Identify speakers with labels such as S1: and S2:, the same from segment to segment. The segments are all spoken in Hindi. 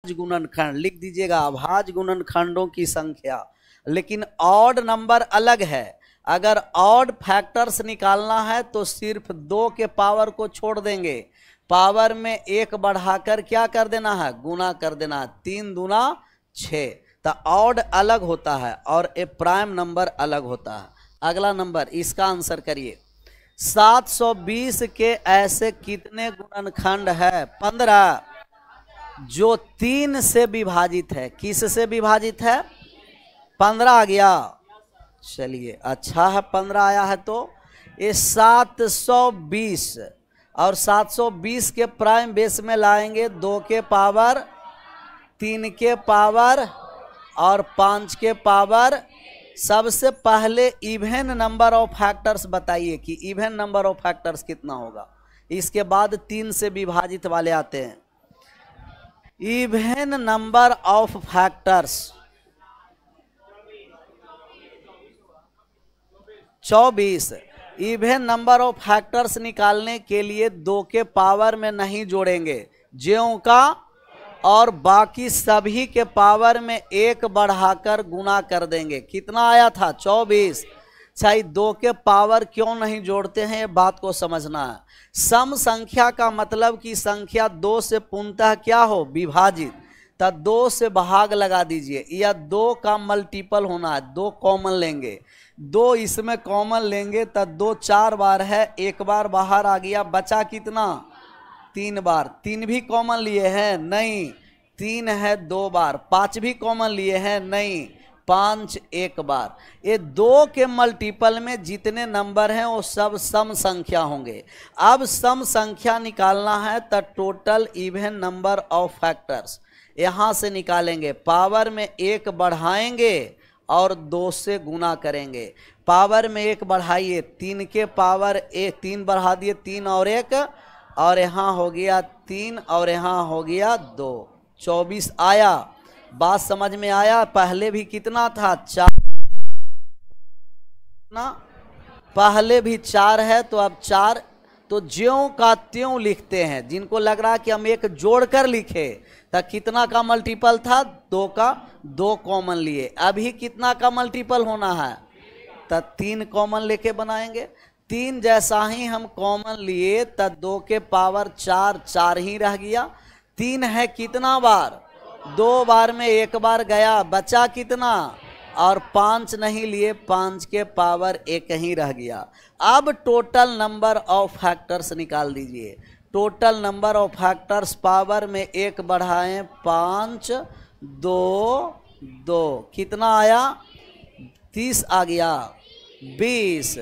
S1: गुणनखंड लिख दीजिएगा, अभाज्य गुणनखंडों की संख्या। लेकिन ऑड नंबर अलग है। अगर ऑड फैक्टर्स निकालना है तो सिर्फ 2 के पावर को छोड़ देंगे, पावर में 1 बढ़ाकर क्या कर देना है, गुना कर देना है। 3 दूना 6। तो ऑड अलग होता है और ए प्राइम नंबर अलग होता है। अगला नंबर, इसका आंसर करिए। 720 के ऐसे कितने गुणनखंड है? 15, जो 3 से विभाजित है। किस से विभाजित है? 15 आ गया। चलिए अच्छा है, 15 आया है। तो ये 720 और 720 के प्राइम बेस में लाएंगे 2 के पावर, 3 के पावर और 5 के पावर। सबसे पहले इवन नंबर ऑफ फैक्टर्स बताइए कि इवन नंबर ऑफ फैक्टर्स कितना होगा। इसके बाद 3 से विभाजित वाले आते हैं। Even number of factors 24। Even number of factors निकालने के लिए 2 के पावर में नहीं जोड़ेंगे, ज्यों का और बाकी सभी के पावर में 1 बढ़ाकर गुना कर देंगे। कितना आया था? 24। चाहे 2 के पावर क्यों नहीं जोड़ते हैं, ये बात को समझना है। सम संख्या का मतलब कि संख्या 2 से पूर्णतः क्या हो, विभाजित। तब 2 से भाग लगा दीजिए, या 2 का मल्टीपल होना है। 2 कॉमन लेंगे, 2 इसमें कॉमन लेंगे, तब 2 4 बार है, 1 बार बाहर आ गया, बचा कितना? 3 बार। 3 भी कॉमन लिए हैं? नहीं। 3 है 2 बार। 5 भी कॉमन लिए हैं? नहीं। 5 1 बार। ये 2 के मल्टीपल में जितने नंबर हैं वो सब सम संख्या होंगे। अब सम संख्या निकालना है तो total even number of factors यहाँ से निकालेंगे। पावर में 1 बढ़ाएंगे और 2 से गुना करेंगे। पावर में 1 बढ़ाइए, 3 के पावर 3 बढ़ा दिए, 3 और 1, और यहाँ हो गया 3 और यहाँ हो गया 2। 24 आया। बात समझ में आया? पहले भी कितना था? 4 ना, पहले भी 4 है तो अब 4। तो ज्यों का त्यों लिखते हैं। जिनको लग रहा है कि हम 1 जोड़कर लिखे, तो कितना का मल्टीपल था? 2 का 2 कॉमन लिए। अभी कितना का मल्टीपल होना है? तो 3 कॉमन लेके बनाएंगे। 3 जैसा ही हम कॉमन लिए तब 2 के पावर 4 4 ही रह गया। 3 है कितना बार? 2 बार में 1 बार गया, बचा कितना? और 5 नहीं लिए, 5 के पावर 1 ही रह गया। अब टोटल नंबर ऑफ फैक्टर्स निकाल दीजिए। Total number of factors power में 1 बढ़ाएं, 5 2 2, कितना आया? 30 आ गया। 20,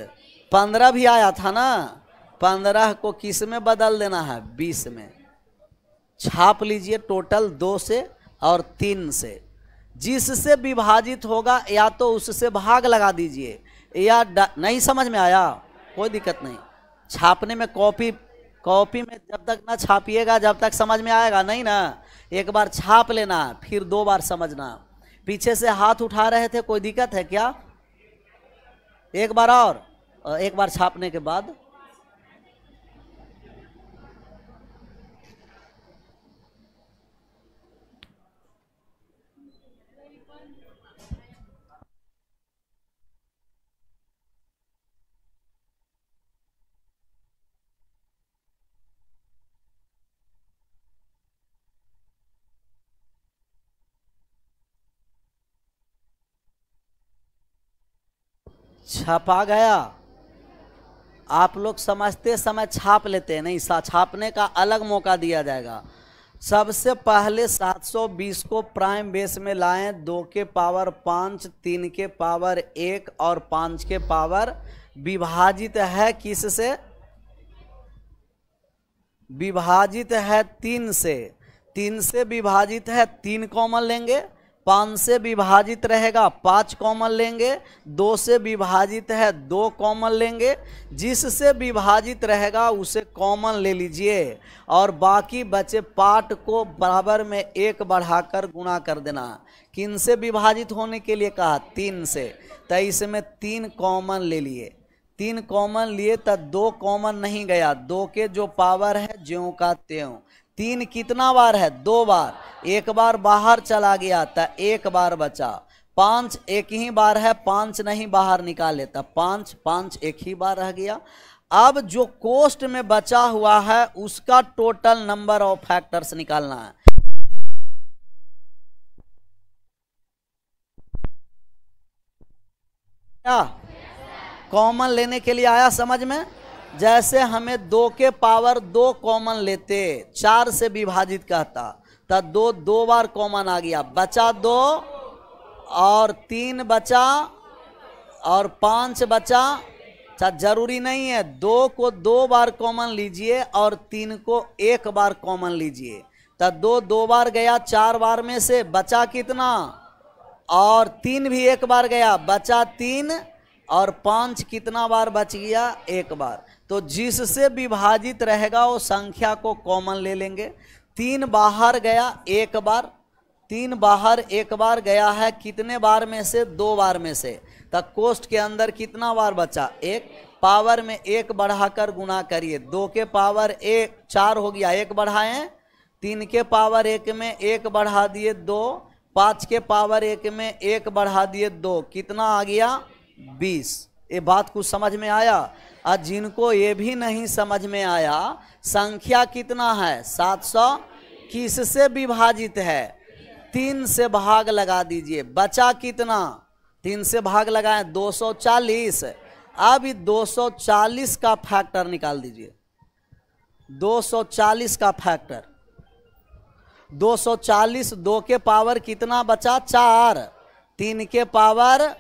S1: 15 भी आया था ना। 15 को किस में बदल देना है? 20 में। छाप लीजिए टोटल 2 से और 3 से। जिससे विभाजित होगा या तो उससे भाग लगा दीजिए, या नहीं समझ में आया? कोई दिक्कत नहीं। छापने में कॉपी में जब तक ना छापिएगा जब तक समझ में आएगा नहीं ना। एक बार छाप लेना, फिर 2 बार समझना। पीछे से हाथ उठा रहे थे, कोई दिक्कत है क्या? एक बार और, एक बार छापने के बाद। छपा गया। आप लोग समझते समय छाप लेते हैं, नहीं, छापने का अलग मौका दिया जाएगा। सबसे पहले 720 को प्राइम बेस में लाएं। 2 के पावर 5, 3 के पावर 1 और 5 के पावर। विभाजित है किस से? विभाजित है 3 से। 3 से विभाजित है, 3 कॉमन लेंगे। 5 से विभाजित रहेगा, 5 कॉमन लेंगे। 2 से विभाजित है, 2 कॉमन लेंगे। जिससे विभाजित रहेगा उसे कॉमन ले लीजिए और बाकी बचे पार्ट को बराबर में 1 बढ़ाकर गुणा कर देना। किन से विभाजित होने के लिए कहा? 3 से। तो इसमें 3 कॉमन ले लिए। 3 कॉमन लिए तब 2 कॉमन नहीं गया। 2 के जो पावर है ज्यों का त्यों। 3 कितना बार है? 2 बार, एक बार बाहर चला गया था, एक बार बचा। 5 एक ही बार है, 5 नहीं बाहर निकाल लेता, 5 एक ही बार रह गया। अब जो कोष्ट में बचा हुआ है उसका टोटल नंबर ऑफ फैक्टर्स निकालना है। क्या कॉमन लेने के लिए आया समझ में? जैसे हमें 2 के पावर 2 कॉमन लेते, 4 से विभाजित कहता, तब 2 बार कॉमन आ गया, बचा 2 और 3 बचा और 5 बचा। जरूरी नहीं है 2 को 2 बार कॉमन लीजिए और 3 को 1 बार कॉमन लीजिए, तब 2 बार गया 4 बार में से, बचा कितना? और 3 भी 1 बार गया, बचा 3 और 5 कितना बार बच गया? 1 बार। तो जिससे विभाजित रहेगा वो संख्या को कॉमन ले लेंगे। 3 बाहर गया 1 बार, 3 बाहर 1 बार गया है, कितने बार में से? 2 बार में से। तब कोष्ठ के अंदर कितना बार बचा? 1। पावर में 1 बढ़ाकर गुना करिए, 2 के पावर 1 4 हो गया, 1 बढ़ाएं, 3 के पावर 1 में 1 बढ़ा दिए 2, 5 के पावर 1 में 1 बढ़ा दिए 2, कितना आ गया? 20। ये बात कुछ समझ में आया? और जिनको ये भी नहीं समझ में आया, संख्या कितना है? 700 किससे विभाजित है? 3 से भाग लगा दीजिए, बचा कितना? 3 से भाग लगाएं 240। अब 240 का फैक्टर निकाल दीजिए, 240 का फैक्टर। 240, 2 के पावर कितना बचा? 4, 3 के पावर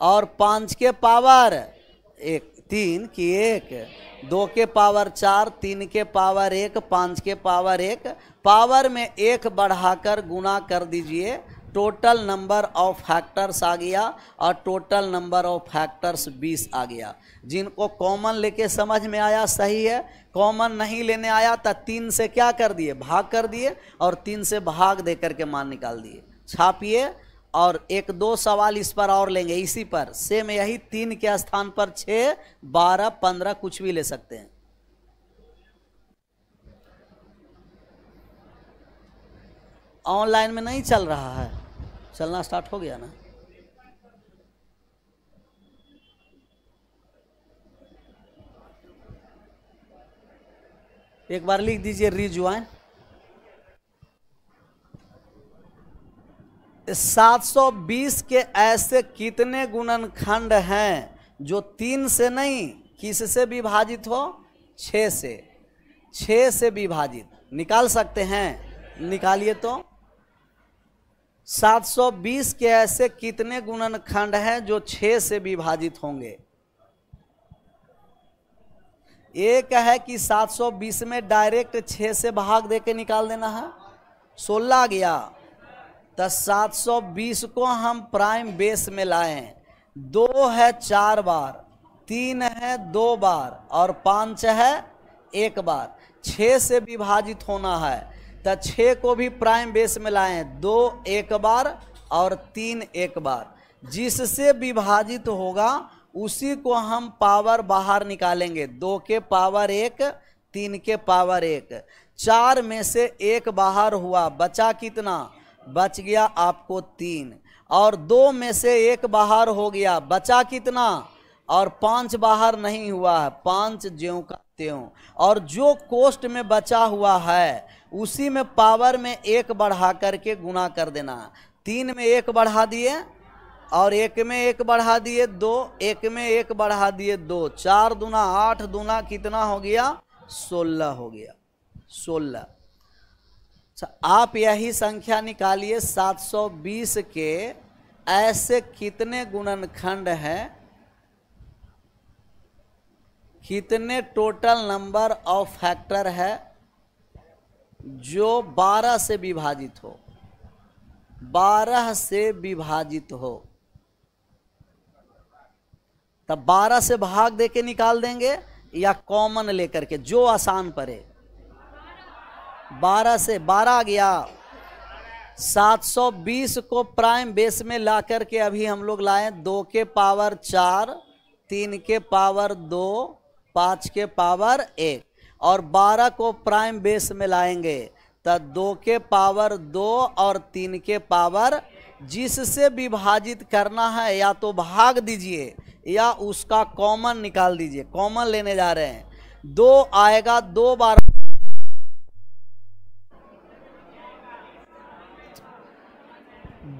S1: और 5 के पावर 1, 3 की 1, 2 के पावर 4, 3 के पावर 1, 5 के पावर 1, पावर में 1 बढ़ाकर गुना कर दीजिए, टोटल नंबर ऑफ फैक्टर्स आ गया और टोटल नंबर ऑफ फैक्टर्स 20 आ गया। जिनको कॉमन लेके समझ में आया सही है, कॉमन नहीं लेने आया तो 3 से क्या कर दिए? भाग कर दिए और 3 से भाग दे करके मान निकाल दिए। छापिए और 1-2 सवाल इस पर और लेंगे, इसी पर सेम यही 3 के स्थान पर 6, 12, 15 कुछ भी ले सकते हैं। ऑनलाइन में नहीं चल रहा है, चलना स्टार्ट हो गया ना? एक बार लिख दीजिए रिज्वाइन। 720 के ऐसे कितने गुणनखंड हैं जो 3 से नहीं किससे विभाजित हो? 6 से। 6 से विभाजित निकाल सकते हैं, निकालिए तो। 720 के ऐसे कितने गुणनखंड हैं जो 6 से विभाजित होंगे? एक है कि 720 में डायरेक्ट 6 से भाग देके निकाल देना है, 16 गया। तो 720 को हम प्राइम बेस में लाएं, 2 है 4 बार, 3 है 2 बार और 5 है 1 बार। 6 से विभाजित होना है तो 6 को भी प्राइम बेस में लाएं, 2 1 बार और 3 1 बार। जिससे विभाजित होगा उसी को हम पावर बाहर निकालेंगे, 2 के पावर 1, 3 के पावर 1। 4 में से 1 बाहर हुआ, बचा कितना? बच गया आपको 3। और 2 में से 1 बाहर हो गया, बचा कितना? और 5 बाहर नहीं हुआ है, 5 ज्यों का त्यों। और जो कोष्ठ में बचा हुआ है उसी में पावर में 1 बढ़ा करके गुना कर देना। 3 में 1 बढ़ा दिए और 1 में 1 बढ़ा दिए 2, 1 में 1 बढ़ा दिए 2, 4 दूना 8 दूना कितना हो गया? 16 हो गया, 16। आप यही संख्या निकालिए, 720 के ऐसे कितने गुणनखंड हैं, कितने टोटल नंबर ऑफ फैक्टर है जो 12 से विभाजित हो, 12 से विभाजित हो। तब 12 से भाग देके निकाल देंगे या कॉमन लेकर के, जो आसान पड़े। 12 से 12 गया। 720 को प्राइम बेस में ला करके अभी हम लोग लाए, 2 के पावर 4, 3 के पावर 2, 5 के पावर 1 और 12 को प्राइम बेस में लाएंगे तो 2 के पावर 2 और 3 के पावर, जिससे विभाजित करना है या तो भाग दीजिए या उसका कॉमन निकाल दीजिए। कॉमन लेने जा रहे हैं। 2 आएगा 2 बार,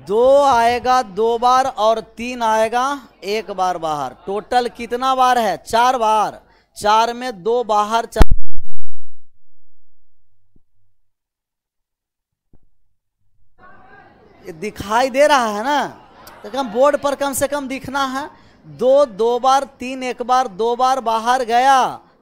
S1: 2 आएगा 2 बार और 3 आएगा 1 बार बाहर। टोटल कितना बार है? 4 बार। 4 में 2 बाहर, 4 दिखाई दे रहा है ना? तो कम बोर्ड पर कम से कम दिखना है। 2 2 बार, 3 1 बार, 2 बार बाहर गया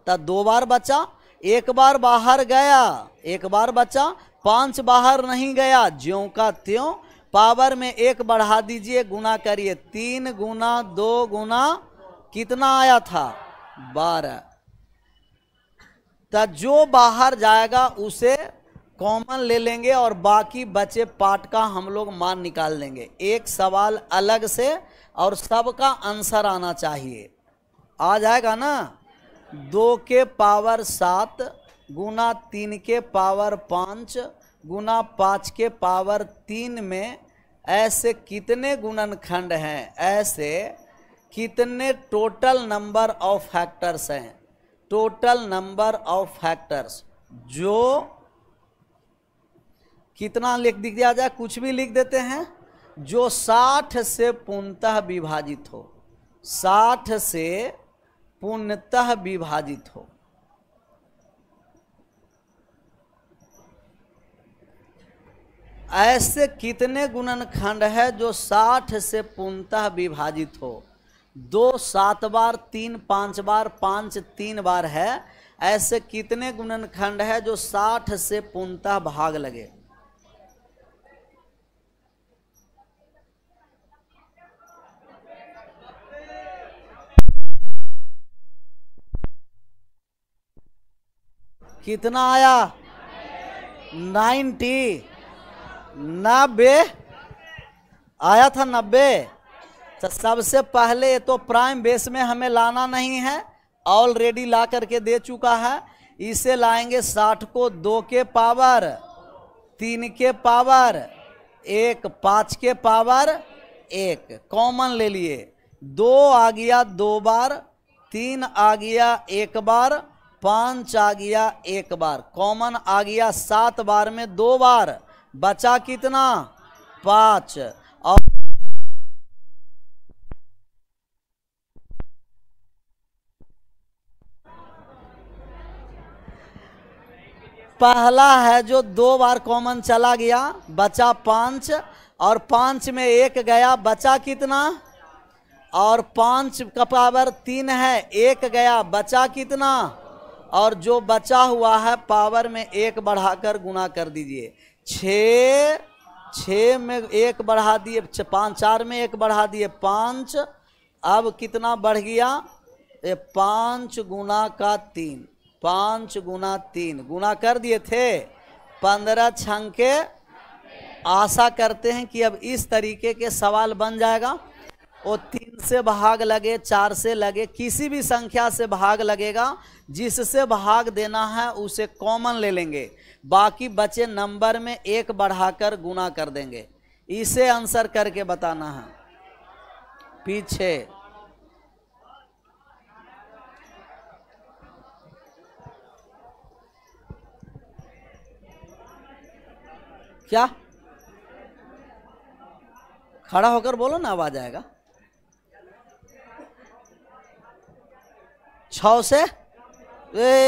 S1: तो 2 बार बचा, 1 बार बाहर गया 1 बार बचा, 5 बाहर नहीं गया, ज्यों का त्यों पावर में 1 बढ़ा दीजिए, गुना करिए। 3 गुना 2 गुना कितना आया था? 12। तो जो बाहर जाएगा उसे कॉमन ले लेंगे और बाकी बचे पार्ट का हम लोग मान निकाल लेंगे। एक सवाल अलग से और सबका आंसर आना चाहिए। आ जाएगा ना? 2 के पावर 7 गुना 3 के पावर 5 गुना 5 के पावर 3 में ऐसे कितने गुणनखंड हैं? ऐसे कितने टोटल नंबर ऑफ फैक्टर्स हैं? टोटल नंबर ऑफ फैक्टर्स जो कितना लिख दिया जाए, कुछ भी लिख देते हैं, जो 60 से पूर्णतः विभाजित हो। 60 से पूर्णतः विभाजित हो। ऐसे कितने गुणनखंड है जो 60 से पूर्णतः विभाजित हो? 2 7 बार, 3 5 बार, 5 3 बार है। ऐसे कितने गुणनखंड है जो 60 से पूर्णतः भाग लगे? कितना आया? 90 आया था। 90। तो सबसे पहले ये तो प्राइम बेस में हमें लाना नहीं है, ऑलरेडी ला करके दे चुका है। इसे लाएंगे 60 को 2 के पावर 3 के पावर 1, 5 के पावर 1 कॉमन ले लिए। 2 आ गया 2 बार, 3 आ गया 1 बार, 5 आ गया 1 बार, कॉमन आ गया 7 बार में 2 बार, बचा कितना? 5। और पहला है जो 2 बार कॉमन चला गया, बचा 5, और 5 में 1 गया, बचा कितना? और 5 का पावर 3 है, 1 गया, बचा कितना? और जो बचा हुआ है पावर में 1 बढ़ाकर गुना कर दीजिए। 6 में 1 बढ़ा दिए, 5 4 में 1 बढ़ा दिए 5। अब कितना बढ़ गया? 5 गुना का 3, 5 गुना 3 गुना कर दिए थे 15 छंके। आशा करते हैं कि अब इस तरीके के सवाल बन जाएगा। वो 3 से भाग लगे, 4 से लगे, किसी भी संख्या से भाग लगेगा, जिससे भाग देना है उसे कॉमन ले लेंगे, बाकी बचे नंबर में 1 बढ़ाकर गुना कर देंगे। इसे आंसर करके बताना है। पीछे क्या? खड़ा होकर बोलो ना, आवाज आएगा। 6 से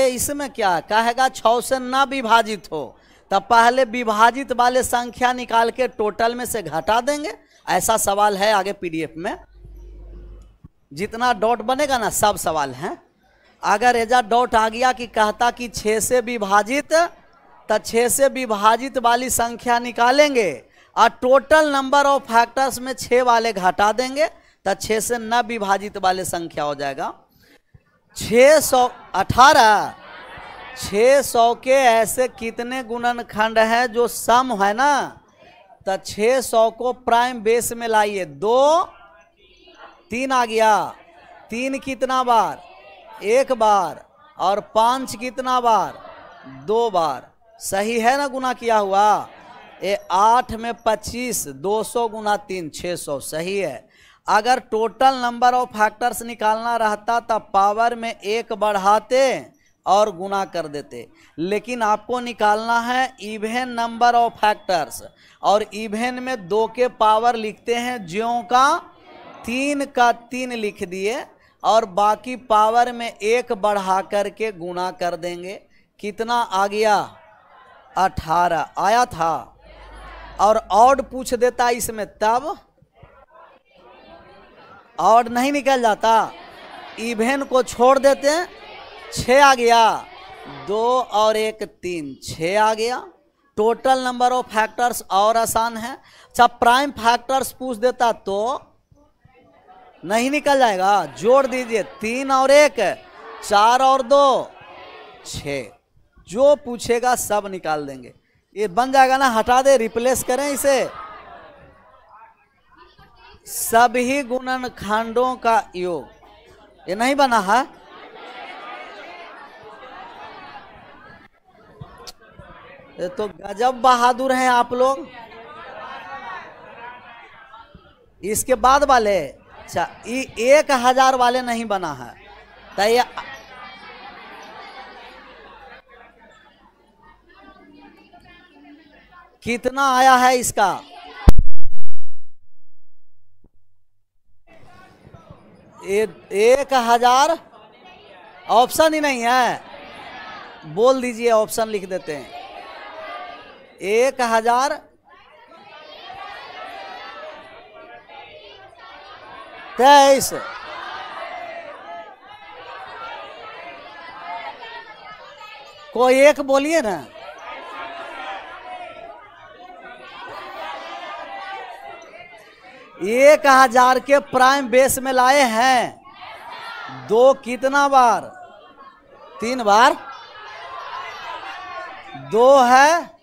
S1: इसमें क्या कहेगा? 6 से ना विभाजित हो, तब पहले विभाजित वाले संख्या निकाल के टोटल में से घटा देंगे। ऐसा सवाल है आगे पीडीएफ में, जितना डॉट बनेगा ना सब सवाल हैं। अगर ऐसा डॉट आ गया कि कहता कि 6 से विभाजित, तो 6 से विभाजित वाली संख्या निकालेंगे और टोटल नंबर ऑफ फैक्टर्स में 6 वाले घटा देंगे, तो 6 से न विभाजित वाले संख्या हो जाएगा 618। 600 के ऐसे कितने गुणनखंड हैं जो सम है ना? तो 600 को प्राइम बेस में लाइए। 2 3 आ गया, 3 कितना बार? 1 बार, और 5 कितना बार? 2 बार। सही है ना गुना किया हुआ। ये 8 में 25, 200 गुना 3 600 सही है। अगर टोटल नंबर ऑफ फैक्टर्स निकालना रहता तब पावर में 1 बढ़ाते और गुना कर देते, लेकिन आपको निकालना है इवन नंबर ऑफ फैक्टर्स, और इवन में 2 के पावर लिखते हैं ज्यों का 3 का 3 लिख दिए और बाकी पावर में 1 बढ़ा करके गुना कर देंगे। कितना आ गया? 18 आया था। और ऑड पूछ देता इसमें तब ऑड नहीं निकल जाता, इवन को छोड़ देते हैं, 6 आ गया। 2 और 1 3, 6 आ गया। टोटल नंबर ऑफ फैक्टर्स और आसान है। अच्छा प्राइम फैक्टर्स पूछ देता तो नहीं निकल जाएगा, जोड़ दीजिए 3 और 1 4 और 2 6, जो पूछेगा सब निकाल देंगे। ये बन जाएगा ना, हटा दे रिप्लेस करें इसे। सभी गुणनखंडों का योग, ये नहीं बना है। ये तो गजब बहादुर हैं आप लोग। इसके बाद वाले अच्छा 1000 वाले नहीं बना है तो ये कितना आया है इसका? ये 1000 ऑप्शन ही नहीं है, बोल दीजिए ऑप्शन लिख देते हैं। 1000 23 कोई एक बोलिए ना। एक 1000 के प्राइम बेस में लाए हैं 2 कितना बार? 3 बार। 2 है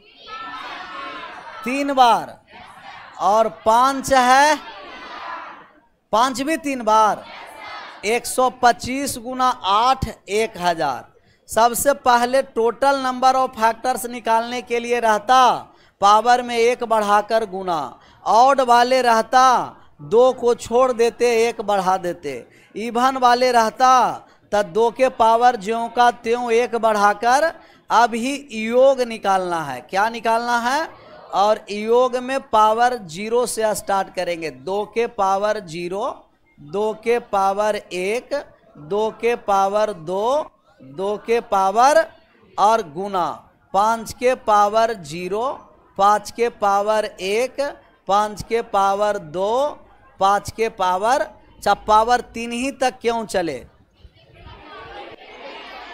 S1: 3 बार और 5 है 5 भी 3 बार। 125 गुना 8 1000। सबसे पहले टोटल नंबर ऑफ फैक्टर्स निकालने के लिए रहता पावर में 1 बढ़ाकर गुना, ऑड वाले रहता 2 को छोड़ देते 1 बढ़ा देते, इवन वाले रहता तब 2 के पावर ज्यों का त्यों 1 बढ़ाकर अभी योग निकालना है। क्या निकालना है? और योग में पावर 0 से स्टार्ट करेंगे। 2 के पावर 0, 2 के पावर 1, 2 के पावर 2, 2 के पावर और गुना 5 के पावर 0, 5 के पावर 1, 5 के पावर 2, 5 के पावर पावर 3 ही तक क्यों चले?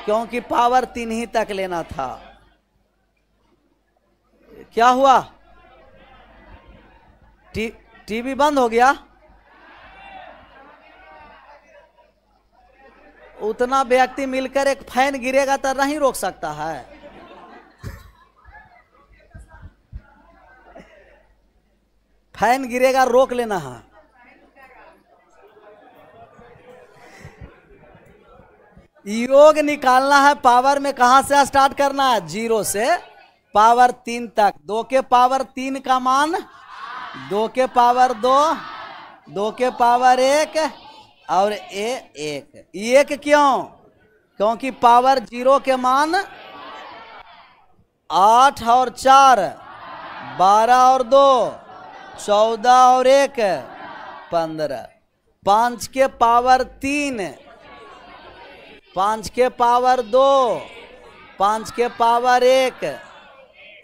S1: क्योंकि पावर 3 ही तक लेना था। क्या हुआ? टीवी बंद हो गया? उतना व्यक्ति मिलकर एक फैन गिरेगा तो नहीं रोक सकता है। फैन गिरेगा रोक लेना है। योग निकालना है पावर में कहां से स्टार्ट करना है? 0 से पावर 3 तक। 2 के पावर 3 का मान 2 के पावर 2, 2 के पावर 1 और 1 क्यों? क्योंकि पावर 0 के मान 8 और 4 12 और 2 14 और 1 15। 5 के पावर 3, 5 के पावर 2, 5 के पावर 1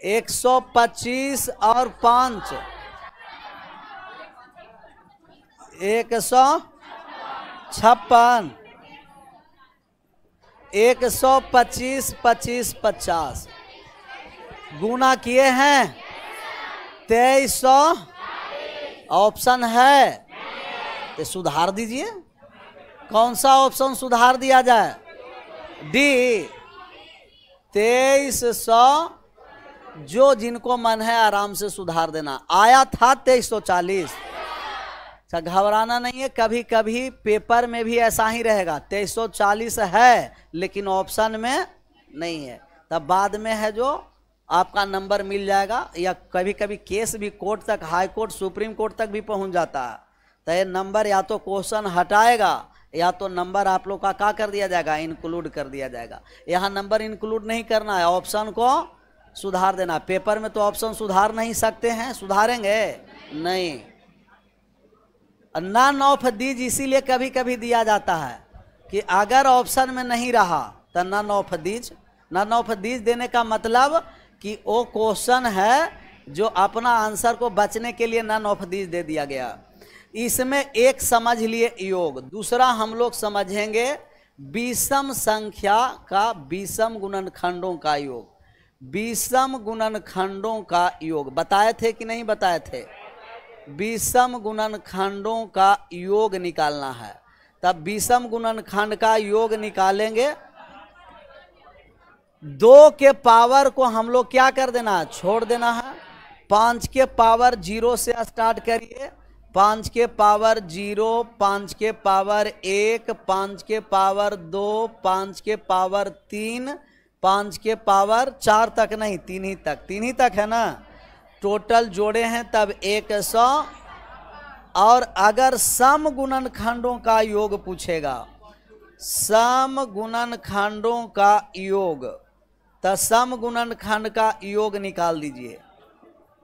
S1: 125 और 5 156 125 25 50 गुना किए हैं 2300। ऑप्शन है तो सुधार दीजिए। कौन सा ऑप्शन सुधार दिया जाए? डी 2300। जो जिनको मन है आराम से सुधार देना। आया था 2340। अच्छा घबराना नहीं है, कभी कभी पेपर में भी ऐसा ही रहेगा 2340 है लेकिन ऑप्शन में नहीं है, तब बाद में है जो आपका नंबर मिल जाएगा। या कभी कभी केस भी कोर्ट तक, हाई कोर्ट, सुप्रीम कोर्ट तक भी पहुंच जाता है। तो ये नंबर या तो क्वेश्चन हटाएगा या तो नंबर आप लोग का क्या कर दिया जाएगा, इंक्लूड कर दिया जाएगा। यहाँ नंबर इंक्लूड नहीं करना है, ऑप्शन को सुधार देना। पेपर में तो ऑप्शन सुधार नहीं सकते हैं, सुधारेंगे नहीं। नन ऑफ दीज इसीलिए कभी कभी दिया जाता है कि अगर ऑप्शन में नहीं रहा तो none of these. None of these देने का मतलब कि वो क्वेश्चन है जो अपना आंसर को बचने के लिए नन ऑफ दीज दे दिया गया। इसमें एक समझ लिए योग, दूसरा हम लोग समझेंगे विषम संख्या का विषम गुणनखंडों का योग। विषम गुणनखंडों का योग बताए थे कि नहीं बताए थे? विषम गुणनखंडों का योग निकालना है। तब विषम गुणनखंड का योग निकालेंगे। 2 के पावर को हम लोग क्या कर देना है, छोड़ देना है। 5 के पावर 0 से स्टार्ट करिए। 5 के पावर 0, 5 के पावर 1, 5 के पावर 2, 5 के पावर 3, 5 के पावर 4 तक नहीं, 3 ही तक, 3 ही तक है ना। टोटल जोड़े हैं तब 100। और अगर सम गुणनखंडों का योग पूछेगा, सम गुणनखंडों का योग, तो सम गुणनखंड का योग निकाल दीजिए।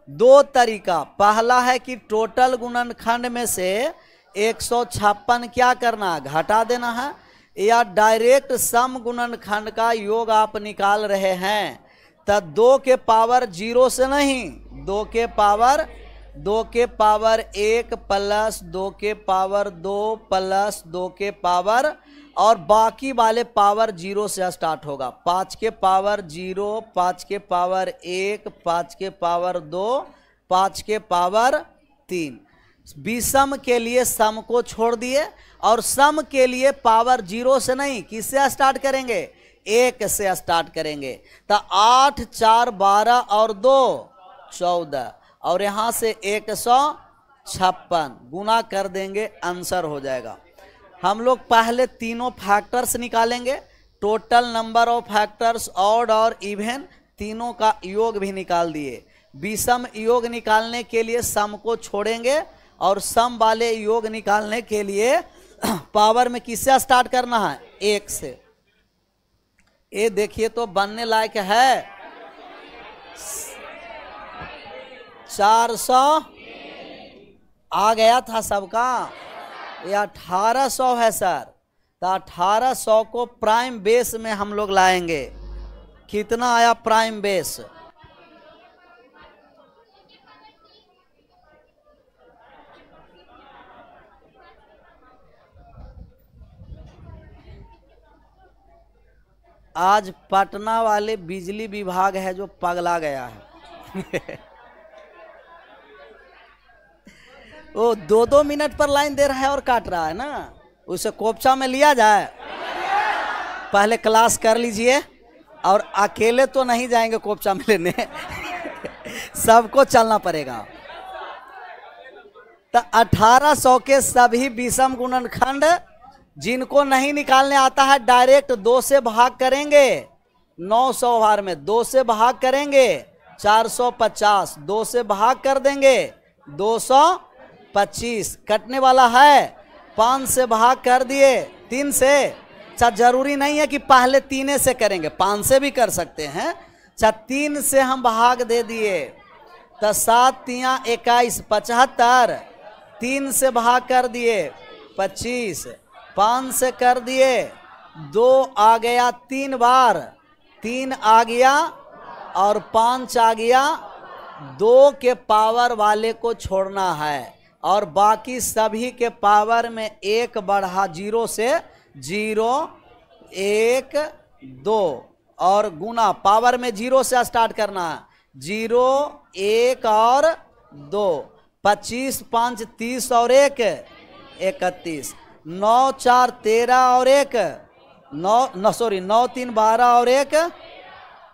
S1: 2 तरीका, पहला है कि टोटल गुणनखंड में से 156 क्या करना, घटा देना है। या डायरेक्ट सम गुणनखंड का योग आप निकाल रहे हैं तो 2 के पावर 0 से नहीं, 2 के पावर 1 प्लस 2 के पावर 2 प्लस 2 के पावर, और बाकी वाले पावर 0 से स्टार्ट होगा। 5 के पावर 0, 5 के पावर 1, 5 के पावर 2, 5 के पावर 3। विषम के लिए सम को छोड़ दिए और सम के लिए पावर 0 से नहीं, किससे स्टार्ट करेंगे, 1 से स्टार्ट करेंगे। तो 8, 4, 12 और 2 14, और यहाँ से 156 गुना कर देंगे, आंसर हो जाएगा। हम लोग पहले तीनों फैक्टर्स निकालेंगे, total number of factors, odd और इवन, तीनों का योग भी निकाल दिए। विषम योग निकालने के लिए सम को छोड़ेंगे और सम वाले योग निकालने के लिए पावर में किससे स्टार्ट करना है, 1 से। ये देखिए तो बनने लायक है 400 आ गया था सबका, ये 1800 है सर। तो 1800 को प्राइम बेस में हम लोग लाएंगे। कितना आया प्राइम बेस, आज पटना वाले बिजली विभाग है जो पगला गया है। वो 2-2 मिनट पर लाइन दे रहा है और काट रहा है ना, उसे कोपचा में लिया जाए। पहले क्लास कर लीजिए, और अकेले तो नहीं जाएंगे कोपचा में लेने, सबको चलना पड़ेगा। तो 1800 के सभी विषम गुणनखंड जिनको नहीं निकालने आता है डायरेक्ट 2 से भाग करेंगे। 900 बार में 2 से भाग करेंगे 450, 2 से भाग कर देंगे 225, कटने वाला है 5 से भाग कर दिए 3 से। अच्छा, जरूरी नहीं है कि पहले 3 से करेंगे, 5 से भी कर सकते हैं। अच्छा, 3 से हम भाग दे दिए तो 7 तिया 21, 75, 3 से भाग कर दिए 25, 5 से कर दिए 2 आ गया 3 बार, 3 आ गया और 5 आ गया। 2 के पावर वाले को छोड़ना है और बाकी सभी के पावर में 1 बढ़ा, 0 से 0, 1, 2 और गुना, पावर में 0 से स्टार्ट करना है। 0, 1 और 2, 25, 5, 30 और 1, 31, 9, 4, 13 और 1, 9, 3, 12 और 1,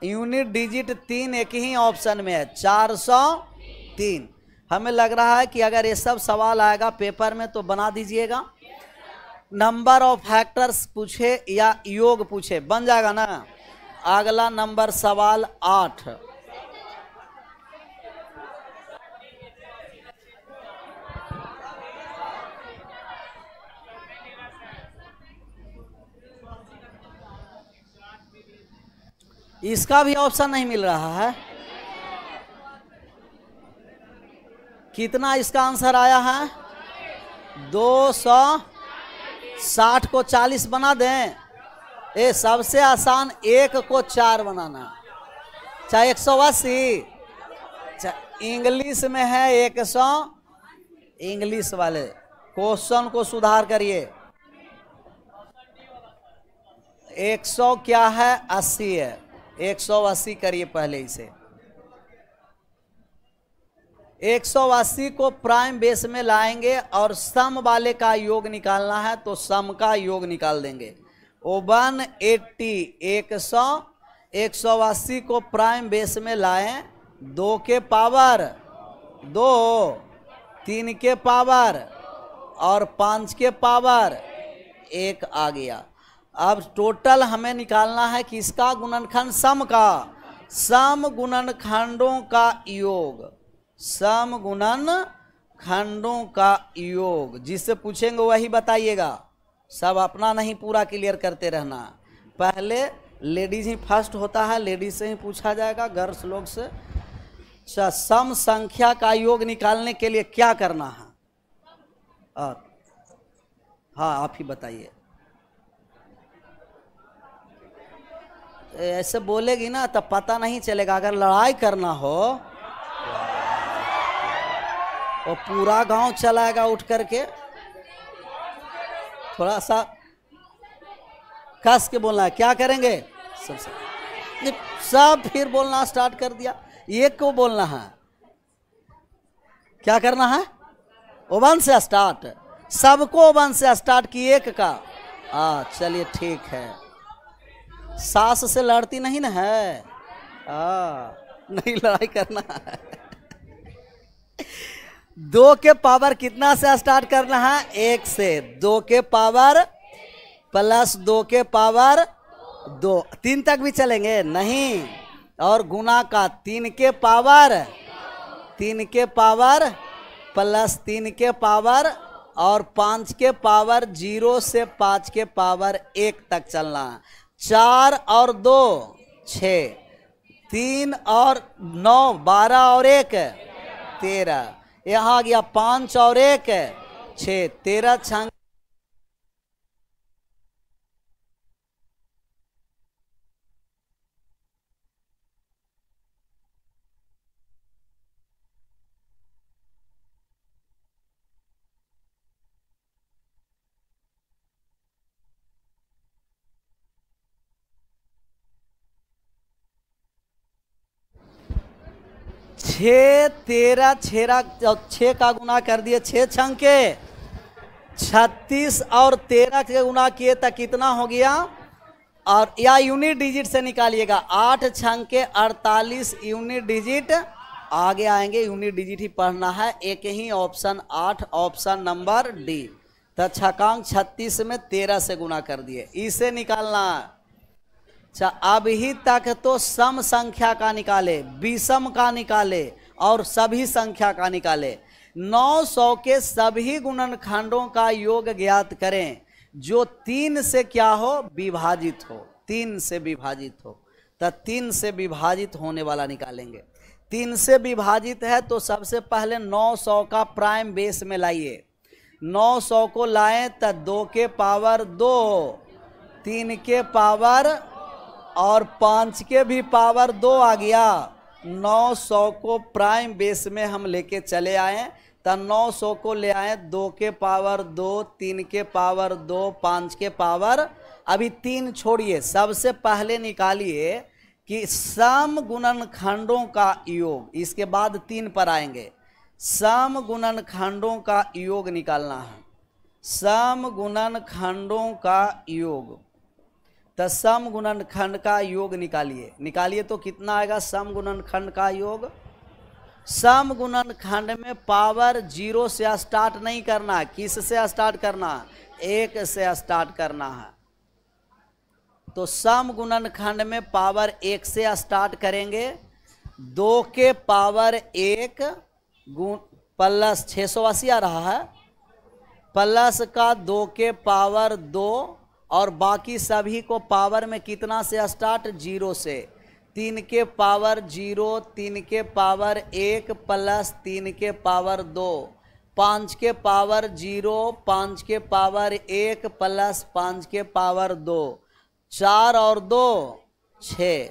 S1: यूनिट डिजिट 3 एक ही ऑप्शन में है, 403। हमें लग रहा है कि अगर ये सब सवाल आएगा पेपर में तो बना दीजिएगा। नंबर ऑफ फैक्टर्स पूछे या योग पूछे, बन जाएगा ना। अगला नंबर सवाल 8, इसका भी ऑप्शन नहीं मिल रहा है। कितना इसका आंसर आया है? 260 को 40 बना दें। ये सबसे आसान 1 को 4 बनाना, चाहे 180। इंग्लिश में है 100, इंग्लिश वाले क्वेश्चन को सुधार करिए। 100 क्या है? 80 है। 180 करिए पहले इसे। 180 को प्राइम बेस में लाएंगे और सम वाले का योग निकालना है, तो सम का योग निकाल देंगे। 180 100, 180 को प्राइम बेस में लाएं, 2 के पावर 2, 3 के पावर और 5 के पावर 1 आ गया। अब टोटल हमें निकालना है किसका? गुणनखंड सम का। सम गुणनखंडों का योग, सम गुणनखंडों का योग। जिससे पूछेंगे वही बताइएगा, सब अपना नहीं पूरा क्लियर करते रहना। पहले लेडीज ही फर्स्ट होता है, लेडीज से ही पूछा जाएगा, गर्ल्स लोग से। सम संख्या का योग निकालने के लिए क्या करना है? और हाँ, आप ही बताइए। ऐसे बोलेगी ना तब पता नहीं चलेगा। अगर लड़ाई करना हो तो पूरा गांव चलाएगा उठ करके। थोड़ा सा कस के बोलना है। क्या करेंगे? सब फिर बोलना स्टार्ट कर दिया। एक को बोलना है। क्या करना है? ओवन से स्टार्ट। सबको ओवन से स्टार्ट की एक का। चलिए ठीक है। सास से लड़ती नहीं ना है? नहीं लड़ाई करना है। 2 के पावर कितना से स्टार्ट करना है? 1 से। 2 के पावर प्लस 2 के पावर 2, 3 तक भी चलेंगे नहीं। और गुना का 3 के पावर, 3 के पावर प्लस 3 के पावर और 5 के पावर 0 से 5 के पावर 1 तक चलना है। 4 और 2 6, 3 और 9 12 और 1 13। यहाँ आ गया 5 और 1 6, 13 छंग। छः 13 6 का गुना कर दिए, 6 छंके 36 और 13 के गुना किए तो कितना हो गया? और या यूनिट डिजिट से निकालिएगा। 8 छंके 48 यूनिट डिजिट आगे आएंगे। यूनिट डिजिट ही पढ़ना है। एक ही ऑप्शन 8, ऑप्शन नंबर डी। तो छकांक 36 में 13 से गुना कर दिए, इसे निकालना। अच्छा, अभी तक तो सम संख्या का निकाले, विषम का निकाले और सभी संख्या का निकाले। 900 के सभी गुणनखंडों का योग ज्ञात करें जो 3 से क्या हो? विभाजित हो। 3 से विभाजित हो। तो 3 से विभाजित होने वाला निकालेंगे। 3 से विभाजित है तो सबसे पहले 900 का प्राइम बेस में लाइए। 900 को लाएं तो 2 के पावर 2, 3 के पावर और 5 के भी पावर 2 आ गया। 900 को प्राइम बेस में हम लेके चले आए तो 900 को ले आए 2 के पावर 2, 3 के पावर 2, 5 के पावर। अभी 3 छोड़िए, सबसे पहले निकालिए कि सम गुणनखंडों का योग। इसके बाद 3 पर आएंगे। सम गुणनखंडों का योग निकालना है। सम गुणनखंडों का योग। तो सम गुणनखंड का योग निकालिए तो कितना आएगा सम गुणनखंड का योग? सम गुणनखंड में पावर 0 से स्टार्ट नहीं करना है। किस से स्टार्ट करना है? 1 से स्टार्ट करना है। तो सम गुणनखंड में पावर 1 से स्टार्ट करेंगे। 2 के पावर 1 प्लस 680 आ रहा है, प्लस का 2 के पावर 2 और बाकी सभी को पावर में कितना से स्टार्ट? 0 से। 3 के पावर 0, 3 के पावर 1 प्लस 3 के पावर 2, 5 के पावर 0, 5 के पावर 1 प्लस 5 के पावर 2, 4 और 2 6,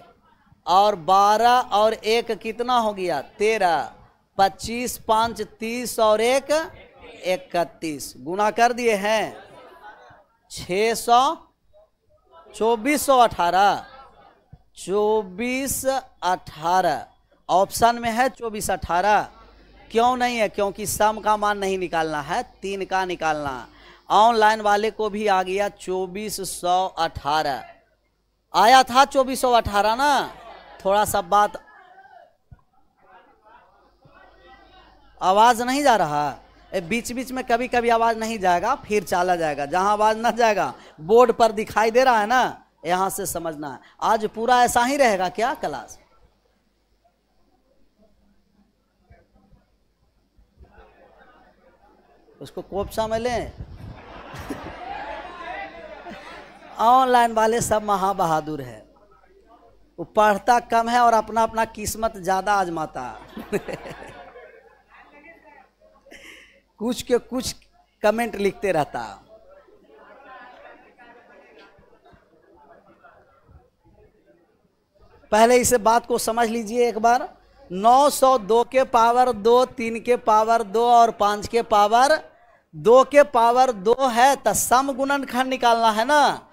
S1: और 12 और 1 कितना हो गया 13, 25 5 30 और 1 31, गुना कर दिए हैं 600, 2418, 2418 ऑप्शन में है 2418। क्यों नहीं है? क्योंकि सम का मान नहीं निकालना है, 3 का निकालना। ऑनलाइन वाले को भी आ गया 2418, आया था 2418 ना। थोड़ा सा बात, आवाज नहीं जा रहा, बीच बीच में कभी कभी आवाज नहीं जाएगा, फिर चला जाएगा। जहां आवाज ना जाएगा बोर्ड पर दिखाई दे रहा है ना, यहां से समझना है। आज पूरा ऐसा ही रहेगा क्या क्लास? उसको कोपसा में लें। ऑनलाइन वाले सब महाबहादुर है, वो पढ़ता कम है और अपना अपना किस्मत ज्यादा आजमाता। कुछ के कुछ कमेंट लिखते रहता। पहले इसे बात को समझ लीजिए एक बार। 902 के पावर 2, 3 के पावर 2 और 5 के पावर 2 के पावर 2 है, तो सम गुणनखंड निकालना है ना।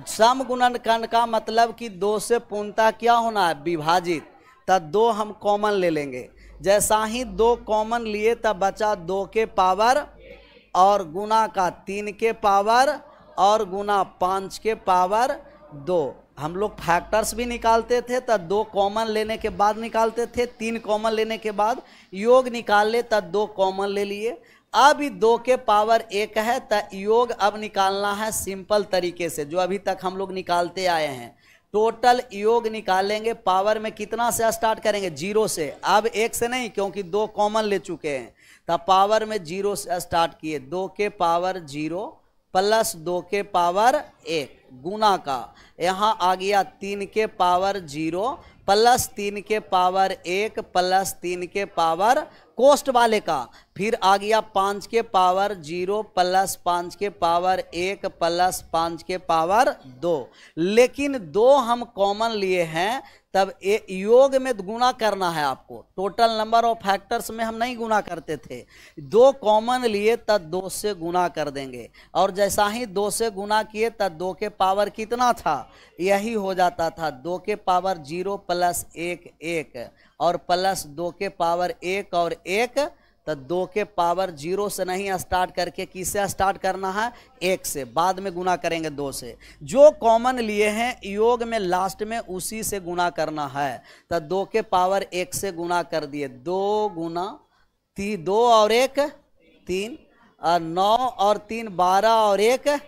S1: सम गुणनखंड का मतलब कि 2 से पूर्णतः क्या होना है, विभाजित। तब 2 हम कॉमन ले लेंगे। जैसा ही 2 कॉमन लिए तब बचा 2 के पावर और गुना का 3 के पावर और गुना 5 के पावर 2। हम लोग फैक्टर्स भी निकालते थे, तब 2 कॉमन लेने के बाद निकालते थे, 3 कॉमन लेने के बाद योग निकाल ले, तब 2 कॉमन ले लिए। अब 2 के पावर 1 है, तब योग अब निकालना है सिंपल तरीके से, जो अभी तक हम लोग निकालते आए हैं। टोटल योग निकालेंगे, पावर में कितना से स्टार्ट करेंगे, 0 से। अब 1 से नहीं, क्योंकि 2 कॉमन ले चुके हैं, तब पावर में 0 से स्टार्ट किए। 2 के पावर 0 प्लस 2 के पावर 1 गुना का, यहाँ आ गया 3 के पावर 0 प्लस 3 के पावर 1 प्लस 3 के पावर कोष्ट वाले का, फिर आ गया 5 के पावर 0 प्लस 5 के पावर 1 प्लस 5 के पावर 2। लेकिन 2 हम कॉमन लिए हैं, तब योग में गुना करना है आपको। टोटल नंबर ऑफ फैक्टर्स में हम नहीं गुना करते थे। 2 कॉमन लिए तब 2 से गुना कर देंगे, और जैसा ही 2 से गुना किए तब 2 के पावर कितना था, यही हो जाता था 2 के पावर 0 प्लस 1 1 और प्लस 2 के पावर 1 और 1, तो 2 के पावर 0 से नहीं स्टार्ट करके किससे स्टार्ट करना है, 1 से। बाद में गुना करेंगे 2 से। जो कॉमन लिए हैं योग में लास्ट में उसी से गुना करना है, तो 2 के पावर 1 से गुना कर दिए। 2 गुना 2 और 1 3, और 9 और 3 12 और 1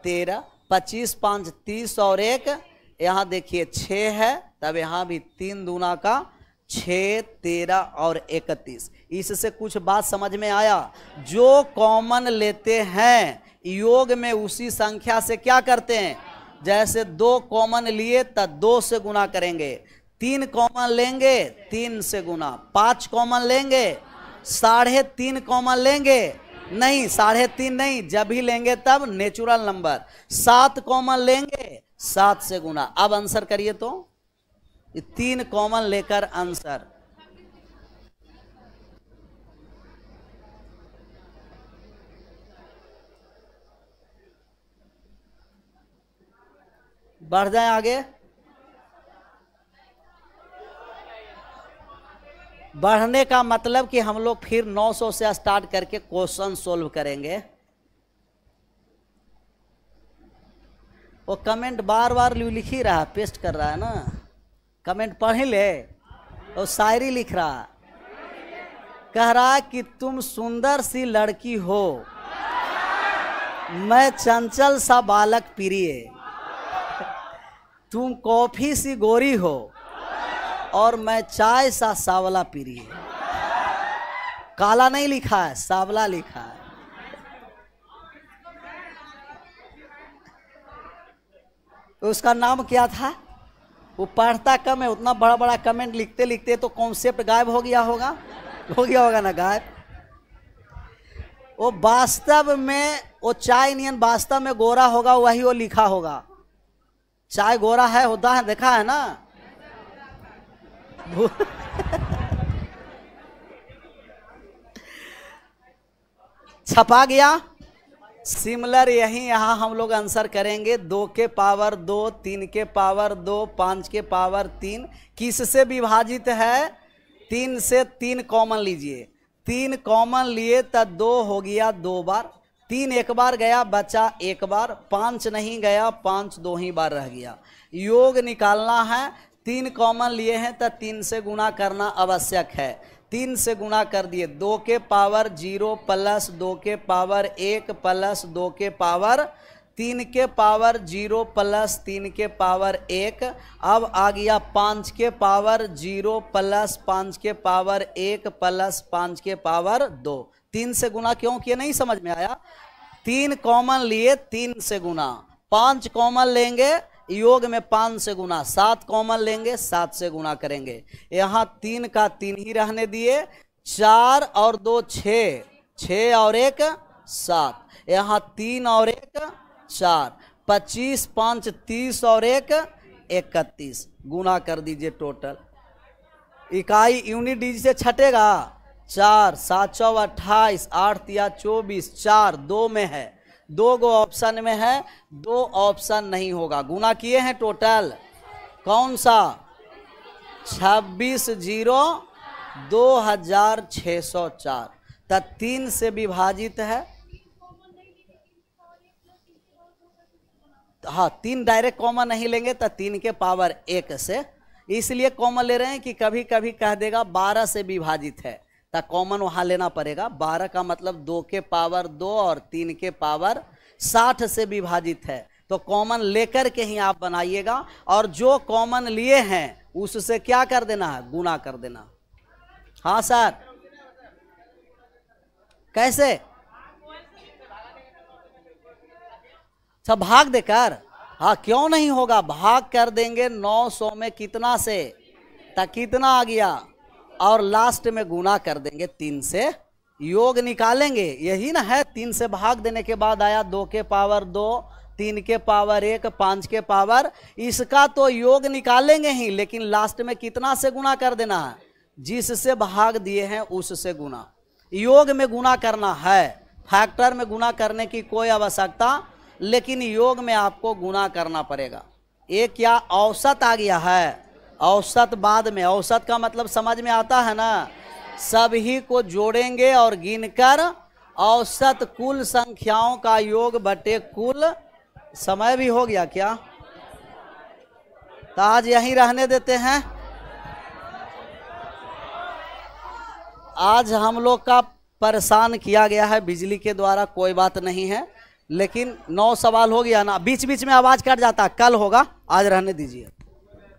S1: 13, 25 5 30 और 1 यहाँ देखिए 6 है, तब यहाँ भी 3 दूना का 6 13 और 31। इससे कुछ बात समझ में आया? जो कॉमन लेते हैं योग में उसी संख्या से क्या करते हैं, जैसे 2 कॉमन लिए तब 2 से गुना करेंगे, 3 कॉमन लेंगे 3 से गुना, 5 कॉमन लेंगे, 3.5 कॉमन लेंगे, नहीं 3.5 नहीं, जब भी लेंगे तब नेचुरल नंबर, 7 कॉमन लेंगे 7 से गुना। अब आंसर करिए तो 3 कॉमन लेकर आंसर। बढ़ जाए आगे। बढ़ने का मतलब कि हम लोग फिर 900 से स्टार्ट करके क्वेश्चन सोल्व करेंगे। वो कमेंट बार बार लिख ही रहा है, पेस्ट कर रहा है ना, कमेंट पढ़ ही ले। और शायरी लिख रहा, कह रहा कि तुम सुंदर सी लड़की हो, मैं चंचल सा बालक प्रिय, तुम कॉफी सी गोरी हो और मैं चाय सा सावला प्रिय। काला नहीं लिखा है, सावला लिखा है। तो उसका नाम क्या था? वो पढ़ता कम है, उतना बड़ा बड़ा कमेंट लिखते लिखते तो कॉन्सेप्ट गायब हो गया होगा ना गायब। वो वास्तव में वो चाय इंडियन वास्तव में गोरा होगा, वही वो लिखा होगा। चाय गोरा है, होता है, देखा है ना। छपा गया। सिमिलर यही यहाँ हम लोग आंसर करेंगे। 2 के पावर 2, 3 के पावर 2, 5 के पावर 3 किससे विभाजित है? 3 से 3 कॉमन लीजिए। 3 कॉमन लिए तो 2 हो गया 2 बार, 3 एक बार गया बचा 1 बार, 5 नहीं गया 5 2 ही बार रह गया। योग निकालना है, 3 कॉमन लिए हैं तो 3 से गुणा करना आवश्यक है। 3 से गुणा कर दिए, 2 के पावर 0 प्लस 2 के पावर 1 प्लस 2 के पावर 3 के पावर 0 प्लस 3 के पावर 1। अब आ गया 5 के पावर 0 प्लस 5 के पावर 1 प्लस 5 के पावर 2। 3 से गुणा क्यों किए नहीं समझ में आया? 3 कॉमन लिए 3 से गुणा, 5 कॉमन लेंगे योग में 5 से गुणा, 7 कॉमन लेंगे 7 से गुणा करेंगे। यहाँ 3 का 3 ही रहने दिए, 4 और 2 6, 6 और 1 7, यहाँ 3 और 1 4, 25 5 30 और 1 31। गुणा कर दीजिए टोटल। इकाई यूनिट डिजिट से छटेगा। 4 7 चौ 28, 8 या 24, 4 2 में है, 2 गो ऑप्शन में है, 2 ऑप्शन नहीं होगा। गुना किए हैं टोटल कौन सा? 26 0 2604। तो 3 से विभाजित है। हाँ, 3 डायरेक्ट कॉमन नहीं लेंगे तो 3 के पावर 1 से, इसलिए कॉमन ले रहे हैं कि कभी कभी कह देगा 12 से विभाजित है तो कॉमन वहां लेना पड़ेगा। 12 का मतलब 2 के पावर 2 और 3 के पावर 60 से विभाजित है, तो कॉमन लेकर के ही आप बनाइएगा। और जो कॉमन लिए हैं उससे क्या कर देना है? गुणा कर देना। हाँ सर, कैसे? सब भाग देकर? हाँ, क्यों नहीं होगा, भाग कर देंगे 900 में कितना से, तो कितना आ गया, और लास्ट में गुना कर देंगे 3 से, योग निकालेंगे। यही ना है, 3 से भाग देने के बाद आया 2 के पावर 2, 3 के पावर 1, 5 के पावर, इसका तो योग निकालेंगे ही, लेकिन लास्ट में कितना से गुना कर देना है? जिससे भाग दिए हैं उससे गुना। योग में गुना करना है, फैक्टर में गुना करने की कोई आवश्यकता, लेकिन योग में आपको गुना करना पड़ेगा। ये क्या औसत आ गया है? औसत बाद में, औसत का मतलब समझ में आता है ना? सभी को जोड़ेंगे और गिनकर औसत कुल संख्याओं का योग बटे कुल। समय भी हो गया क्या? तो आज यहीं रहने देते हैं। आज हम लोग का परेशान किया गया है बिजली के द्वारा, कोई बात नहीं है, लेकिन 9 सवाल हो गया ना, बीच बीच में आवाज कट जाता, कल होगा, आज रहने दीजिए।